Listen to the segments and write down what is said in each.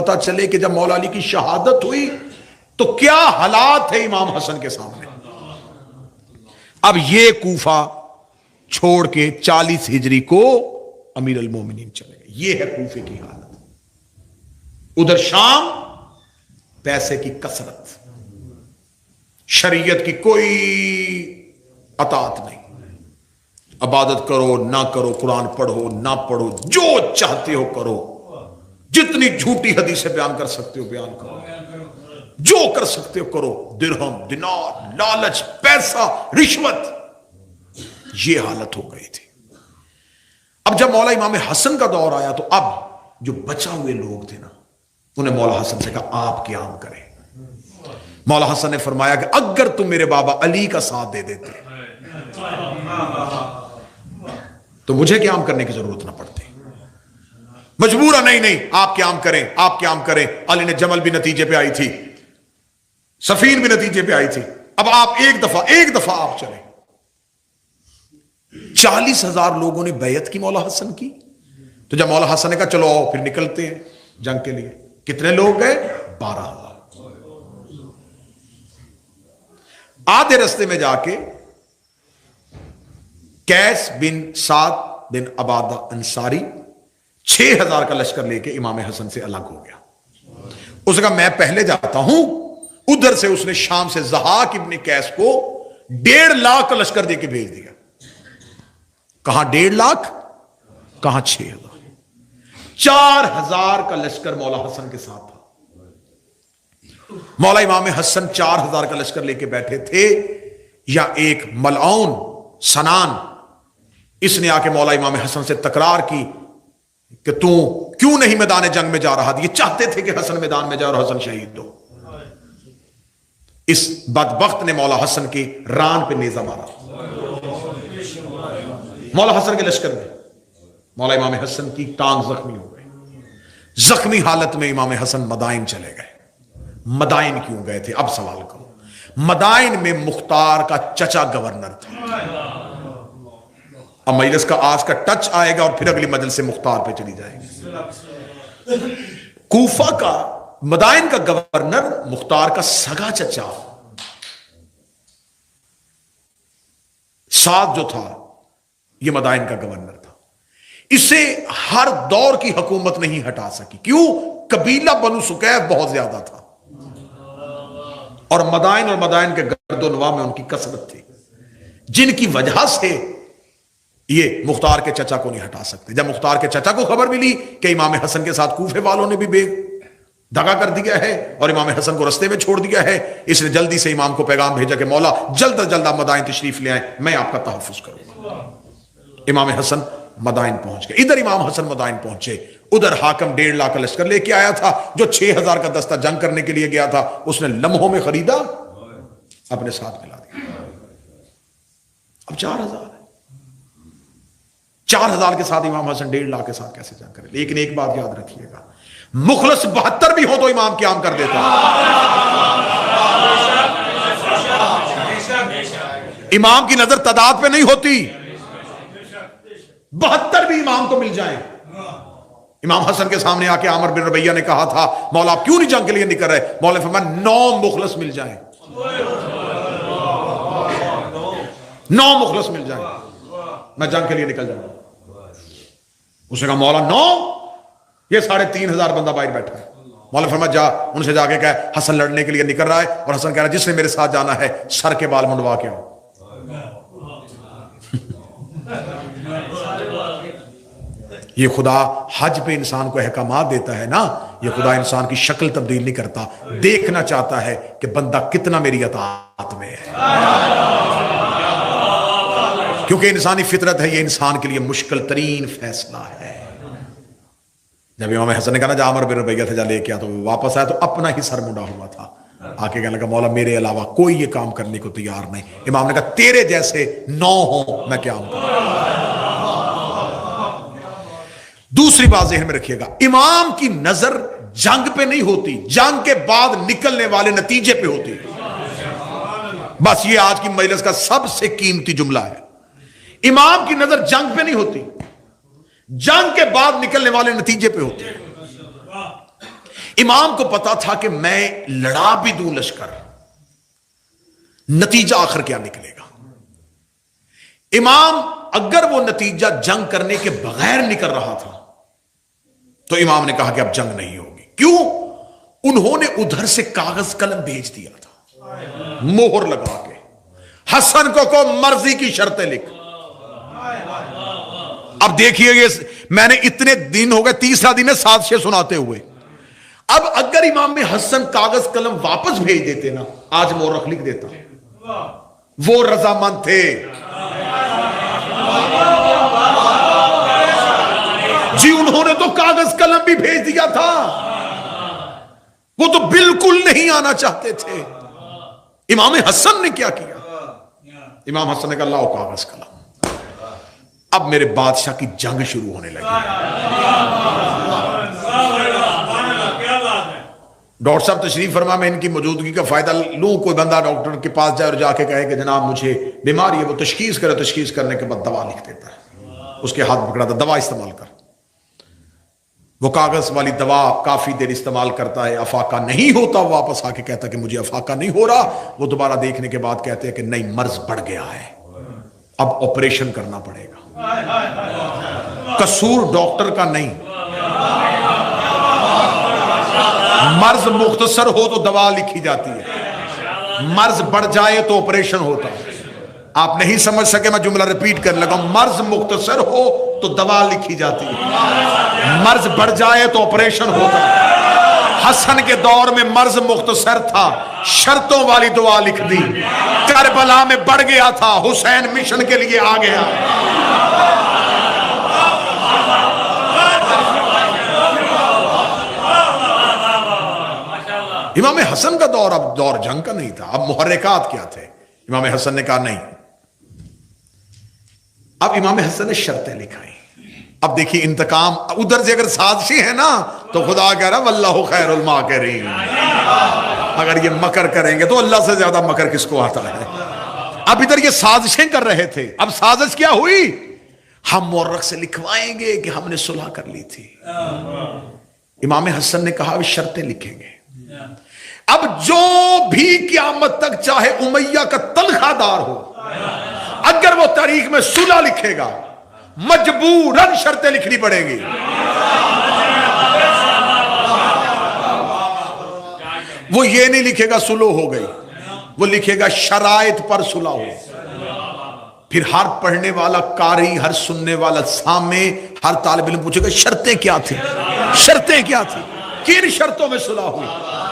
پتا چلے کہ جب مولا علی کی شہادت ہوئی تو کیا حالات تھے امام حسن کے سامنے. اب یہ کوفہ چھوڑ کے 40 ہجری کو امیر المومنین چلے گئے. یہ ہے کوفے کی حالت. ادھر شام پیسے کی کثرت، شریعت کی کوئی اطاعت نہیں. عبادت کرو نہ کرو، قرآن پڑھو نہ پڑھو، جو چاہتے ہو کرو، جتنی جھوٹی حدیثیں بیان کر سکتے ہو بیان کرو، جو کر سکتے ہو کرو. درہم، دینار، لالچ، پیسہ، رشوت، یہ حالت ہو گئی تھی. اب جب مولا امام حسن کا دور آیا تو اب جو بچا ہوئے لوگ تھے نا، انہیں مولا حسن سے کہا آپ قیام کریں. مولا حسن نے فرمایا کہ اگر تم میرے بابا علی کا ساتھ دے دیتے تو مجھے قیام کرنے کی ضرورت نہ پڑتی. مجبورا نہیں آپ قیام کریں، آپ قیام کریں. علی نے جمل بھی نتیجے پہ آئی تھی، سفین بھی نتیجے پہ آئی تھی. اب آپ ایک دفعہ آپ چلیں. 40,000 لوگوں نے بیعت کی مولا حسن کی. تو جب مولا حسن نے کہا چلو پھر نکلتے ہیں جنگ کے لیے، کتنے لوگ گئے؟ 12,000. آدھے رستے میں جا کے قیس بن سعد بن عبادہ انصاری 6,000 کا لشکر لے کے امام حسن سے الگ ہو گیا. اس نے کہا میں پہلے جاتا ہوں. ادھر سے اس نے شام سے ضحاک ابن قیس کو 1.5 لاکھ کا لشکر دے کے بھیج دیا. کہاں 1.5 لاکھ، کہاں 6,000. 4,000 کا لشکر مولا حسن کے ساتھ تھا. مولا امام حسن 4,000 کا لشکر لے کے بیٹھے تھے، یا ایک ملعون سنان اس نے آ کے مولا امام حسن سے تکرار کی کہ تو کیوں نہیں میدان جنگ میں جا رہا. یہ چاہتے تھے کہ حسن میدان میں جا اور حسن شہید ہو. اس بدبخت نے مولا حسن کی ران پہ نیزہ مارا. مولا حسن کے لشکر میں مولا امام حسن کی ٹانگ زخمی ہو گئی. زخمی حالت میں امام حسن مدائن چلے گئے. مدائن کیوں گئے تھے؟ اب سوال کرو. مدائن میں مختار کا چچا گورنر تھا. اب مجلس کا آج کا ٹچ آئے گا اور پھر اگلی مجلس سے مختار پہ چلی جائے گی. کوفہ کا، مدائن کا گورنر مختار کا سگا چچا سعد جو تھا، یہ مدائن کا گورنر تھا. اسے ہر دور کی حکومت نہیں ہٹا سکی. کیوں؟ قبیلہ بنو سکیف بہت زیادہ تھا اور مدائن کے گرد و نواح میں ان کی کثرت تھی، جن کی وجہ سے یہ مختار کے چچا کو نہیں ہٹا سکتے. جب مختار کے چچا کو خبر ملی کہ امام حسن کے ساتھ کوفے والوں نے بھی بے دغا کر دیا ہے اور امام حسن کو رستے میں چھوڑ دیا ہے، اس نے جلدی سے امام کو پیغام بھیجا کہ مولا جلد از جلد آپ مدائن تشریف لے آئیں، میں آپ کا تحفظ کروں گا. امام حسن مدائن پہنچ گئے. ادھر امام حسن مدائن پہنچے، ادھر حاکم 1.5 لاکھ کا لشکر لے کے آیا تھا. جو 6,000 کا دستہ جنگ کرنے کے لیے گیا تھا اس نے لمحوں میں خریدا، اپنے ساتھ ملا دیا. اب 4,000 ہے. 4,000 کے ساتھ امام حسن 1.5 لاکھ کے ساتھ کیسے جنگ کرے؟ لیکن ایک بات یاد رکھیے گا، مخلص 72 بھی ہو تو امام قیام کر دیتا. امام کی نظر تعداد پہ نہیں ہوتی. 72 بھی امام کو مل جائیں. امام حسن کے سامنے آ کے عامر بن ربیہ نے کہا تھا مولا آپ کیوں نہیں جنگ کے لیے نکل رہے؟ مولا نے فرمایا 9 مخلص مل جائیں، 9 مخلص مل جائیں، میں جنگ کے لیے نکل جاؤں. اس نے کہا مولا 9؟ یہ 3,500 بندہ باہر بیٹھا ہے. مولا فرمایا جا ان سے جا کے کہا حسن لڑنے کے لیے نکل رہا ہے، اور حسن کہہ رہا ہے جس نے میرے ساتھ جانا ہے سر کے بال منڈوا کے آؤ. یہ خدا حج پہ انسان کو احکامات دیتا ہے نا، یہ خدا انسان کی شکل تبدیل نہیں کرتا، دیکھنا چاہتا ہے کہ بندہ کتنا میری اطاعت میں ہے. کیونکہ انسانی فطرت ہے، یہ انسان کے لیے مشکل ترین فیصلہ ہے. جب امام حسن نے کہا نا جا عامر بن ربیہ سے جا لے کے آ، تو واپس آیا تو اپنا ہی سر منڈا ہوا تھا. آ کے کہنے لگا مولا میرے علاوہ کوئی یہ کام کرنے کو تیار نہیں. امام نے کہا تیرے جیسے 9 ہوں میں قیام کروں. دوسری بات ذہن میں رکھیے گا، امام کی نظر جنگ پہ نہیں ہوتی، جنگ کے بعد نکلنے والے نتیجے پہ ہوتی. بس یہ آج کی مجلس کا سب سے قیمتی جملہ ہے. امام کی نظر جنگ پہ نہیں ہوتی، جنگ کے بعد نکلنے والے نتیجے پہ ہوتے ہیں. امام کو پتا تھا کہ میں لڑا بھی دوں لشکر، نتیجہ آخر کیا نکلے گا۔ امام اگر وہ نتیجہ جنگ کرنے کے بغیر نکل رہا تھا تو امام نے کہا کہ اب جنگ نہیں ہوگی۔ کیوں؟ انہوں نے ادھر سے کاغذ قلم بھیج دیا تھا مہر لگا کے، حسن کو مرضی کی شرطیں لکھ۔ اب دیکھیے یہ میں نے اتنے دن ہو گئے، تیسرا دن ہے سازشیں سناتے ہوئے۔ اب اگر امام حسن کاغذ قلم واپس بھیج دیتے نا، آج مورخ لکھ دیتا وہ رضامند تھے جی، انہوں نے تو کاغذ قلم بھی بھیج دیا تھا، وہ تو بالکل نہیں آنا چاہتے تھے۔ امام حسن نے کیا کیا؟ امام حسن نے کہا لاؤ کاغذ قلم، اب میرے بادشاہ کی جنگ شروع ہونے لگی۔ ڈاکٹر صاحب تشریف فرما، میں ان کی موجودگی کا فائدہ لوں۔ کوئی بندہ ڈاکٹر کے پاس جائے اور جا کے کہے کہ جناب مجھے بیماری ہے، وہ تشخیص کرے، تشخیص کرنے کے بعد دوا لکھ دیتا ہے، اس کے ہاتھ پکڑا تھا دوا استعمال کر۔ وہ کاغذ والی دوا کافی دیر استعمال کرتا ہے، افاقہ نہیں ہوتا، واپس آ کے کہتا کہ مجھے افاقہ نہیں ہو رہا۔ وہ دوبارہ دیکھنے کے بعد کہتے ہیں کہ نہیں، مرض بڑھ گیا ہے، اب آپریشن کرنا پڑے گا۔ قصور ڈاکٹر کا نہیں، مرض مختصر ہو تو دوا لکھی جاتی ہے، مرض بڑھ جائے تو آپریشن ہوتا ہے۔ آپ نہیں سمجھ سکے، میں جملہ ریپیٹ کرنے لگا، مرض مختصر ہو تو دوا لکھی جاتی ہے، مرض بڑھ جائے تو آپریشن ہوتا ہے۔ حسن کے دور میں مرض مختصر تھا، شرطوں والی دعا لکھ دی۔ کربلا میں بڑھ گیا تھا، حسین مشن کے لیے آ گیا۔ امام حسن کا دور اب دور جنگ کا نہیں تھا، اب محرکات کیا تھے؟ امام حسن نے کہا نہیں۔ اب امام حسن نے شرطیں لکھائی۔ اب دیکھیے انتقام، ادھر سے اگر سازشیں ہیں نا تو خدا کہہ رہا واللہ خیر الماکرین، اگر یہ مکر کریں گے تو اللہ سے زیادہ مکر کس کو آتا ہے۔ اب ادھر یہ سازشیں کر رہے تھے، اب سازش کیا ہوئی؟ ہم مورخ سے لکھوائیں گے کہ ہم نے صلح کر لی تھی۔ امام حسن نے کہا شرطیں لکھیں گے، اب جو بھی قیامت تک چاہے امیہ کا تنخواہ دار ہو، اگر وہ تاریخ میں صلح لکھے گا مجبوراً شرطیں لکھنی پڑے گی۔ وہ یہ نہیں لکھے گا صلح ہو گئی، وہ لکھے گا شرائط پر صلح ہو۔ پھر ہر پڑھنے والا قاری، ہر سننے والا سامع، ہر طالب علم پوچھے گا شرطیں کیا تھی، شرطیں کیا تھی، کن شرطوں میں صلح ہوئی۔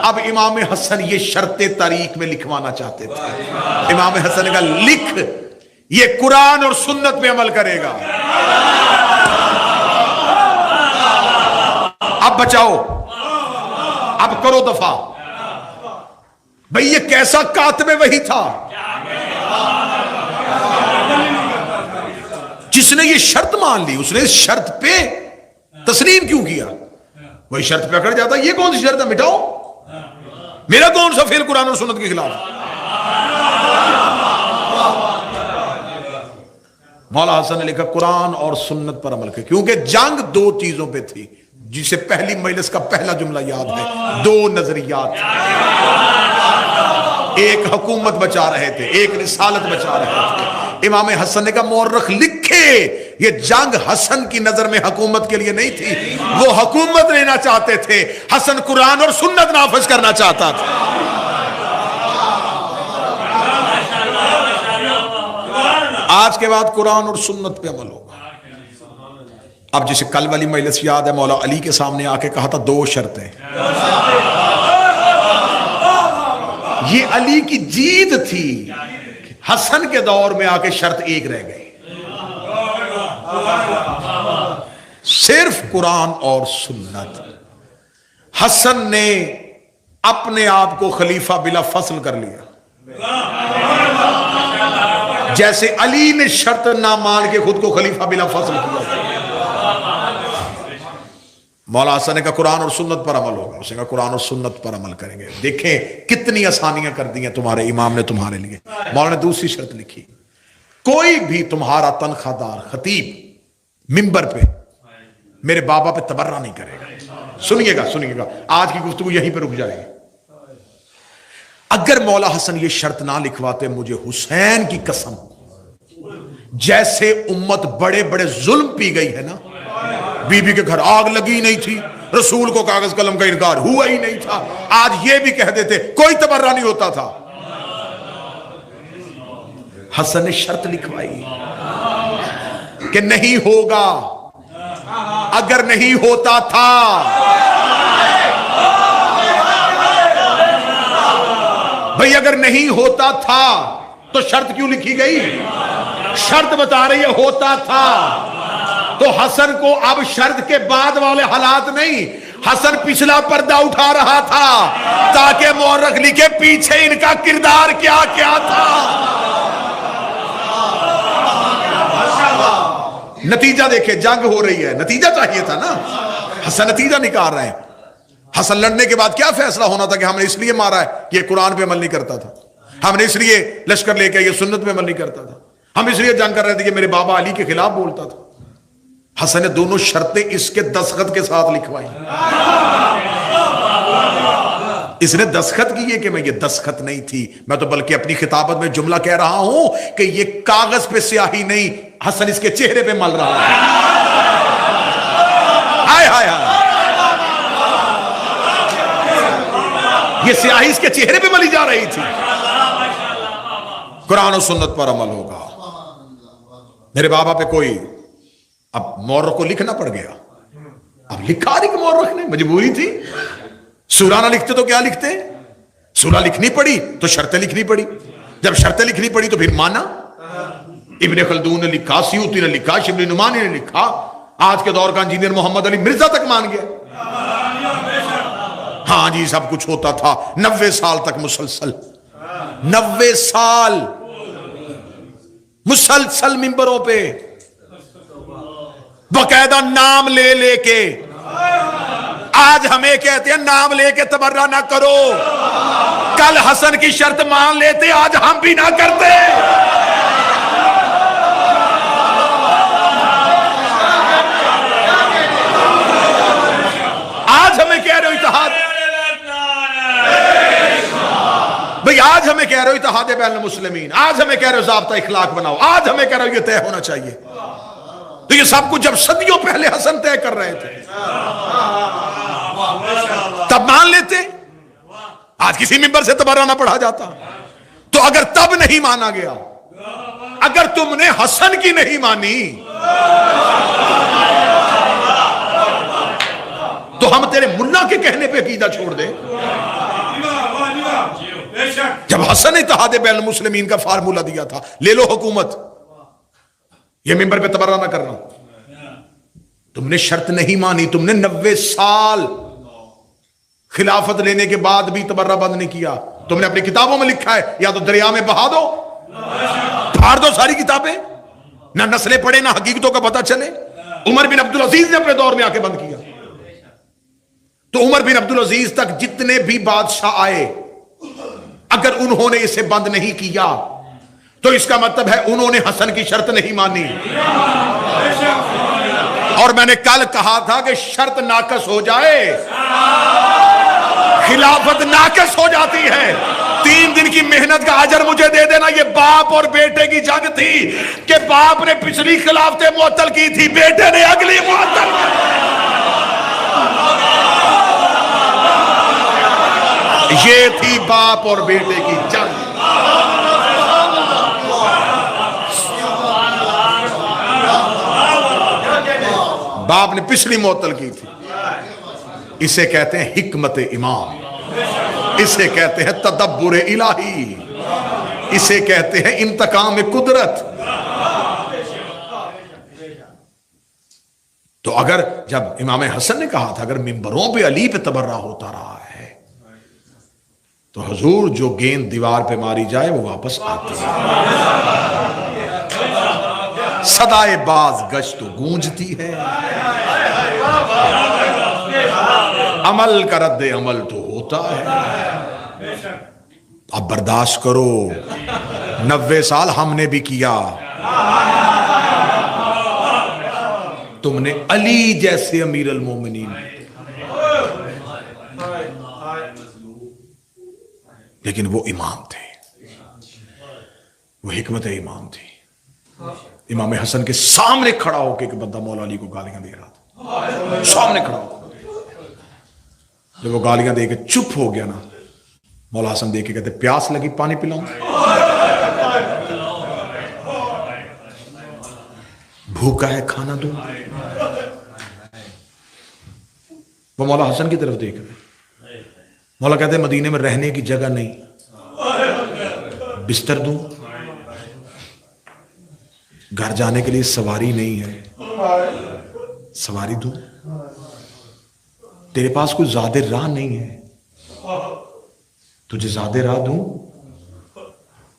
اب امام حسن یہ شرطیں تاریخ میں لکھوانا چاہتے تھے۔ امام حسن نے کہا لکھ، یہ قرآن اور سنت پہ عمل کرے گا، اب بچاؤ، اب کرو دفاع۔ بھئی یہ کیسا کاتب وحی تھا جس نے یہ شرط مان لی، اس نے اس شرط پہ تسلیم کیوں کیا؟ وہی شرط پہ اکڑ جاتا، یہ کون سی شرط ہے، مٹاؤ، میرا کون سا فعل قرآن اور سنت کے خلاف؟ مولا حسن نے لکھا قرآن اور سنت پر عمل کر، کیونکہ جنگ دو چیزوں پہ تھی، جسے پہلی مجلس کا پہلا جملہ یاد ہے، دو نظریات، ایک حکومت بچا رہے تھے، ایک رسالت بچا رہے تھے۔ امام حسن نے کہا مورخ لکھے یہ جنگ حسن کی نظر میں حکومت کے لیے نہیں تھی، وہ حکومت لینا چاہتے تھے، حسن قرآن اور سنت نافذ کرنا چاہتا تھا۔ آج کے بعد قرآن اور سنت پہ عمل ہوگا۔ اب جسے کل والی مجلس یاد ہے، مولا علی کے سامنے آ کے کہا تھا دو شرطیں، یہ علی کی جیت تھی، حسن کے دور میں آ کے شرط ایک رہ گئی، صرف قرآن اور سنت۔ حسن نے اپنے آپ کو خلیفہ بلا فصل کر لیا، جیسے علی نے شرط نہ مان کے خود کو خلیفہ بلا فصل کیا۔ مولا حسن نے کہا قرآن اور سنت پر عمل ہوگا، اس نے کہا قرآن اور سنت پر عمل کریں گے۔ دیکھیں کتنی آسانیاں کر دی ہیں تمہارے امام نے تمہارے لیے۔ مولا نے دوسری شرط لکھی، کوئی بھی تمہارا تنخواہ دار خطیب ممبر پہ میرے بابا پہ تبرہ نہیں کرے گا. سنیے گا آج کی گفتگو یہیں پہ رک جائے گی. اگر مولا حسن یہ شرط نہ لکھواتے مجھے حسین کی قسم جیسے امت بڑے بڑے ظلم پی گئی ہے نا, بی بی کے گھر آگ لگی نہیں تھی, رسول کو کاغذ قلم کا انکار ہوا ہی نہیں تھا, آج یہ بھی کہہ دیتے کوئی تبرہ نہیں ہوتا تھا. حسن نے شرط لکھوائی کہ نہیں ہوگا. اگر نہیں ہوتا تھا بھئی, اگر نہیں ہوتا تھا تو شرط کیوں لکھی گئی؟ شرط بتا رہی ہے ہوتا تھا. تو حسن کو اب شرط کے بعد والے حالات نہیں, حسن پچھلا پردہ اٹھا رہا تھا تاکہ مورخ لکھے پیچھے ان کا کردار کیا کیا تھا. نتیجہ دیکھیں, جنگ ہو رہی ہے, نتیجہ چاہیے تھا نا. حسن نتیجہ نکال رہے ہیں. حسن لڑنے کے بعد کیا فیصلہ ہونا تھا کہ ہم نے اس لیے مارا ہے کہ یہ قرآن پہ عمل نہیں کرتا تھا, ہم نے اس لیے لشکر لے کے یہ سنت پہ عمل نہیں کرتا تھا, ہم اس لیے جنگ کر رہے تھے کہ میرے بابا علی کے خلاف بولتا تھا. حسن نے دونوں شرطیں اس کے دستخط کے ساتھ لکھوائی. اس نے دستخط کیے کہ میں یہ دستخط نہیں تھی, میں تو بلکہ اپنی خطابت میں جملہ کہہ رہا ہوں کہ یہ کاغذ پہ سیاہی نہیں, حسن اس کے چہرے پہ مل رہا ہے. ہائے ہائے ہائے, یہ سیاہی اس کے چہرے پہ ملی جا رہی تھی. قرآن و سنت پر عمل ہوگا. میرے بابا پہ کوئی, اب مورخ کو لکھنا پڑ گیا, اب لکھا نہیں کہ مورخ نے, مجبوری تھی. سورہ نہ لکھتے تو کیا لکھتے؟ سورہ لکھنی پڑی تو شرطیں لکھنی پڑی, جب شرطیں لکھنی پڑی تو پھر مانا. ابن خلدون نے لکھا, سیوطی نے لکھا, شبلی نعمانی نے لکھا, آج کے دور کا انجینئر محمد علی مرزا تک مان گیا. ہاں جی سب کچھ ہوتا تھا. 90 سال تک مسلسل, 90 سال مسلسل ممبروں پہ باقاعدہ نام لے لے کے. آج ہمیں کہتے ہیں نام لے کے تبرہ نہ کرو, کل حسن کی شرط مان لیتے, آج ہم بھی نہ کرتے. آج ہمیں کہہ رہے ہو اتحاد, بھئی آج ہمیں کہہ رہے ہو اتحاد بین المسلمین, آج ہمیں کہہ رہے ہو ضابطہ اخلاق بناؤ, آج ہمیں کہہ رہے ہو یہ طے ہونا چاہیے. تو یہ سب کچھ جب صدیوں پہلے حسن طے کر رہے تھے تب مان لیتے, آج کسی ممبر سے تبرہ نہ پڑھا جاتا. تو اگر تب نہیں مانا گیا, اگر تم نے حسن کی نہیں مانی تو ہم تیرے ملا کے کہنے پہ عقیدہ چھوڑ دیں. جب حسن اتحاد بین المسلمین کا فارمولہ دیا تھا, لے لو حکومت, یہ ممبر پہ تبرہ نہ کرنا, تم نے شرط نہیں مانی, تم نے 90 سال خلافت لینے کے بعد بھی تبرہ بند نہیں کیا. تم نے اپنی کتابوں میں لکھا ہے یا تو دریا میں بہا دو, پھاڑ دو ساری کتابیں, نہ نسلیں پڑھے نہ حقیقتوں کا پتہ چلے. عمر بن عبدالعزیز نے اپنے دور میں آ کے بند کیا. تو عمر بن عبدالعزیز تک جتنے بھی بادشاہ آئے, اگر انہوں نے اسے بند نہیں کیا تو اس کا مطلب ہے انہوں نے حسن کی شرط نہیں مانی. اور میں نے کل کہا تھا کہ شرط ناقص ہو جائے خلافت ناقص ہو جاتی ہے. 3 دن کی محنت کا اجر مجھے دے دینا. یہ باپ اور بیٹے کی جنگ تھی کہ باپ نے پچھلی خلافتیں معطل کی تھی, بیٹے نے اگلی معطل کی. یہ تھی باپ اور بیٹے کی جنگ. باپ نے پچھلی معطل کی تھی. اسے کہتے ہیں حکمت امام, اسے کہتے ہیں تدبر الہی, اسے کہتے ہیں انتقام قدرت. تو اگر جب امام حسن نے کہا تھا اگر ممبروں پہ علی پہ تبرہ ہوتا رہا ہے تو حضور جو گیند دیوار پہ ماری جائے وہ واپس آتی ہے. صدائے باز گشت و گونجتی ہے, عمل کا رد عمل تو ہوتا ہے. اب برداشت کرو, 90 سال ہم نے بھی کیا تم نے علی جیسے امیر المومنین، لیکن وہ امام تھے، وہ حکمت امام تھی۔ امام حسن کے سامنے کھڑا ہو کے ایک بندہ مولا علی کو گالیاں دے رہا تھا، سامنے کھڑا ہو۔ جب وہ گالیاں دے کے چپ ہو گیا نا، مولا حسن دے کے کہتے پیاس لگی پانی پلاؤں، بھوکا ہے کھانا دوں۔ وہ مولا حسن کی طرف دیکھ رہے، مولا کہتے مدینے میں رہنے کی جگہ نہیں، بستر دوں، گھر جانے کے لیے سواری نہیں ہے، سواری دوں، تیرے پاس کوئی زیادہ راہ نہیں ہے، تجھے زیادہ راہ دوں۔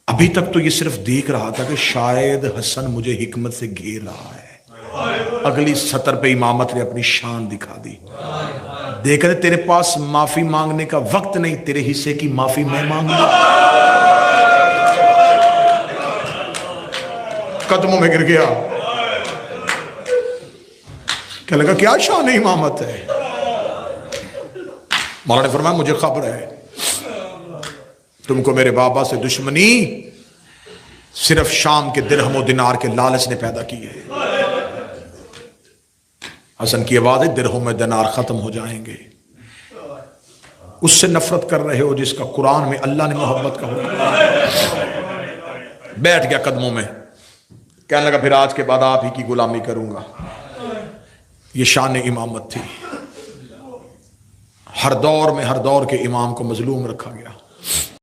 ابھی تک تو یہ صرف دیکھ رہا تھا کہ شاید حسن مجھے حکمت سے گھیر رہا ہے، اگلی سطر پہ امامت نے اپنی شان دکھا دی۔ دیکھ رہے تیرے پاس معافی مانگنے کا وقت نہیں، تیرے حصے کی معافی میں مانگوں، قدموں میں گر گیا۔ کہنے لگا کیا شان امامت ہے؟ مولا نے فرمایا مجھے خبر ہے تم کو میرے بابا سے دشمنی صرف شام کے درہم و دینار کے لالچ نے پیدا کی ہے۔ حسن کی آواز ہے درہم و دینار ختم ہو جائیں گے، اس سے نفرت کر رہے ہو جس کا قرآن میں اللہ نے محبت کا حکم۔ بیٹھ گیا قدموں میں، کہنے لگا پھر آج کے بعد آپ ہی کی غلامی کروں گا۔ یہ شان امامت تھی۔ ہر دور میں ہر دور کے امام کو مظلوم رکھا گیا،